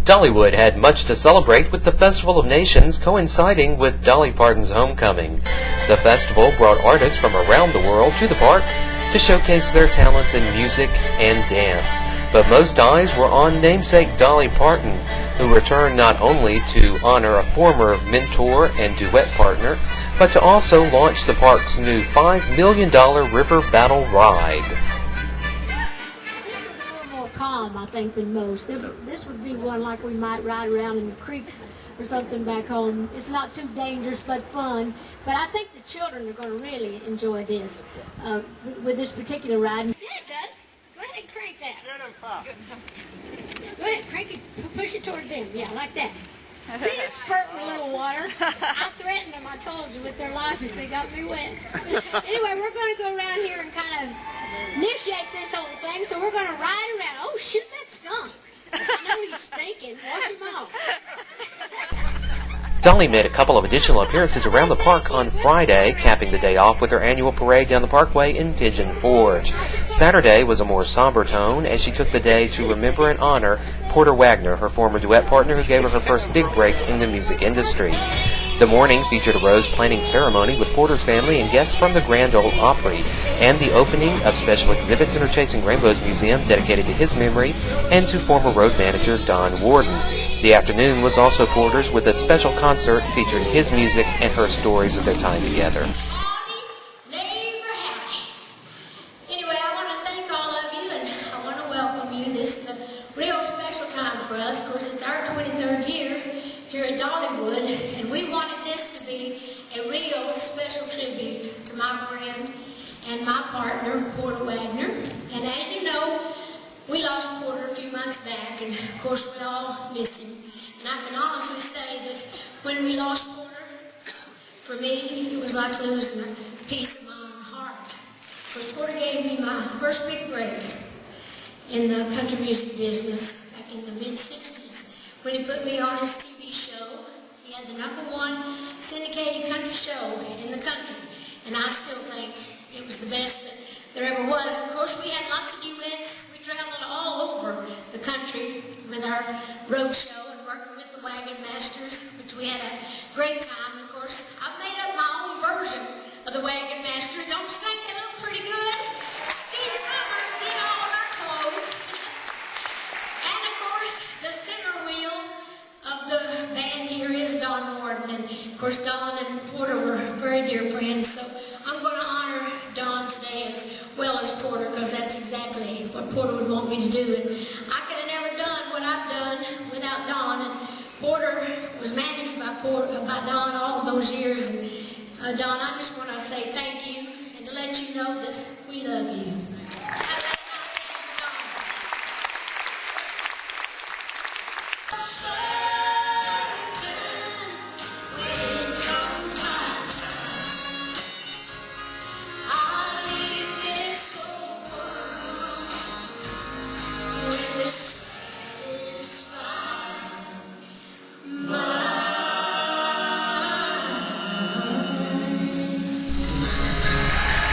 Dollywood had much to celebrate with the Festival of Nations coinciding with Dolly Parton's homecoming. The festival brought artists from around the world to the park to showcase their talents in music and dance. But most eyes were on namesake Dolly Parton, who returned not only to honor a former mentor and duet partner, but to also launch the park's new $5 million river battle ride. Calm, I think, than most. This would be one like we might ride around in the creeks or something back home. It's not too dangerous but fun. But I think the children are going to really enjoy this with this particular ride. Yeah, it does. Go ahead and crank that. Go ahead, crank it. Push it toward them. Yeah, like that. See, it's spurting a little water. I threatened them, I told you, with their life if they got me wet. Anyway, we're going to go around here and kind of initiate this whole thing, so we're going to ride around. Oh, shoot, that skunk. I know he's stinking. Wash him off. Dolly made a couple of additional appearances around the park on Friday, capping the day off with her annual parade down the parkway in Pigeon Forge. Saturday was a more somber tone as she took the day to remember and honor Porter Wagner, her former duet partner who gave her first big break in the music industry. The morning featured a rose planting ceremony with Porter's family and guests from the Grand Ole Opry, and the opening of special exhibits in her Chasing Rainbows Museum dedicated to his memory and to former road manager Don Warden. The afternoon was also Porter's with a special concert featuring his music and her stories of their time together. Anyway, I want to thank all of you, and I want to welcome you. This is a real special time for us. Of course, it's our 23rd year here at Dollywood, and we wanted this to be a real special tribute to my friend and my partner, Porter Wagner. And as you know, we lost Porter a few months back, and of course we all miss him. And I can honestly say that when we lost Porter, for me, it was like losing a piece of my own heart. Because Porter gave me my first big break in the country music business back in the mid-60s when he put me on his TV show. He had the #1 syndicated country show in the country, and I still think it was the best that there ever was. Of course, we had lots of duets. We traveled all over the country with our road show and working with the Wagon Masters, which we had a great time. Of course, I've made up my own version of the Wagon Masters. Don't you think they look pretty good? Steve Summers did all of our clothes. And of course, the center wheel of the band here is Don Warden. And of course, Don and Porter were very dear friends. So I'm going to honor Don today as well as Porter, because that's exactly what Porter would want me to do. And I could have never done what I've done without Don. And Porter was managed by Don all of those years. And Don, I just want to say thank you and to let you know that we love you.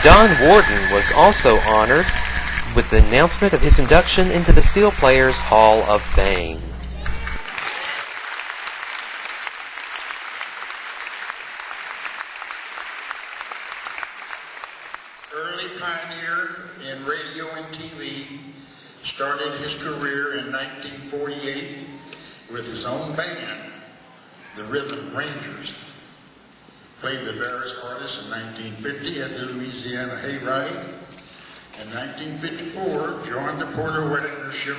Don Warden was also honored with the announcement of his induction into the Steel Players Hall of Fame. Early pioneer in radio and TV, started his career in 1948 with his own band, the Rhythm Rangers. Played with various artists in 1950 at the Louisiana Hayride. In 1954, joined the Porter Wagner Show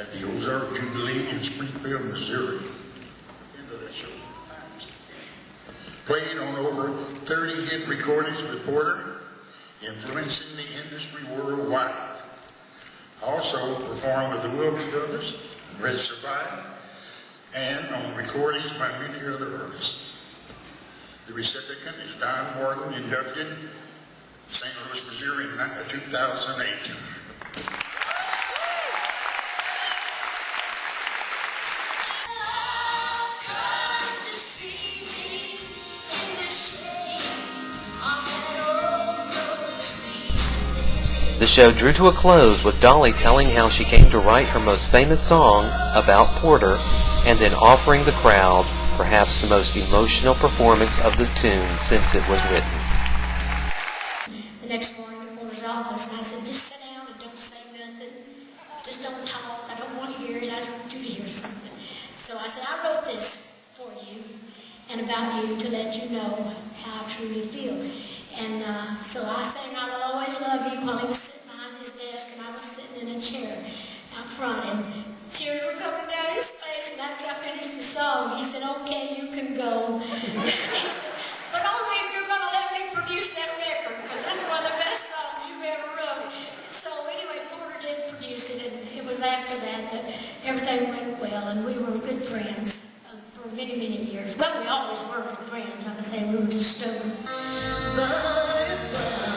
at the Ozark Jubilee in Springfield, Missouri. Into that show. Played on over 30 hit recordings with Porter, influencing the industry worldwide. Also performed with the Wilbur Brothers and Red Survive, and on recordings by many other artists. The recipient is Don Warden, inducted St. Louis, Missouri in 2008. The show drew to a close with Dolly telling how she came to write her most famous song about Porter, and then offering the crowd perhaps the most emotional performance of the tune since it was written. The next morning at Porter's office, and I said, just sit down and don't say nothing. Just don't talk. I don't want to hear it. I just want you to hear something. So I said, I wrote this for you and about you to let you know how I truly feel. And so I sang I Will Always Love You while he was sitting behind his desk, and I was sitting in a chair out front, and tears were coming down his face. And after I finished the song, he said, okay, you can go. He said, but only if you're going to let me produce that record, because that's one of the best songs you've ever wrote. So anyway, Porter did produce it, and it was after that that everything went well, and we were good friends for many, many years. Well, we always were good friends. I would say we were just stubborn. Bye, bye.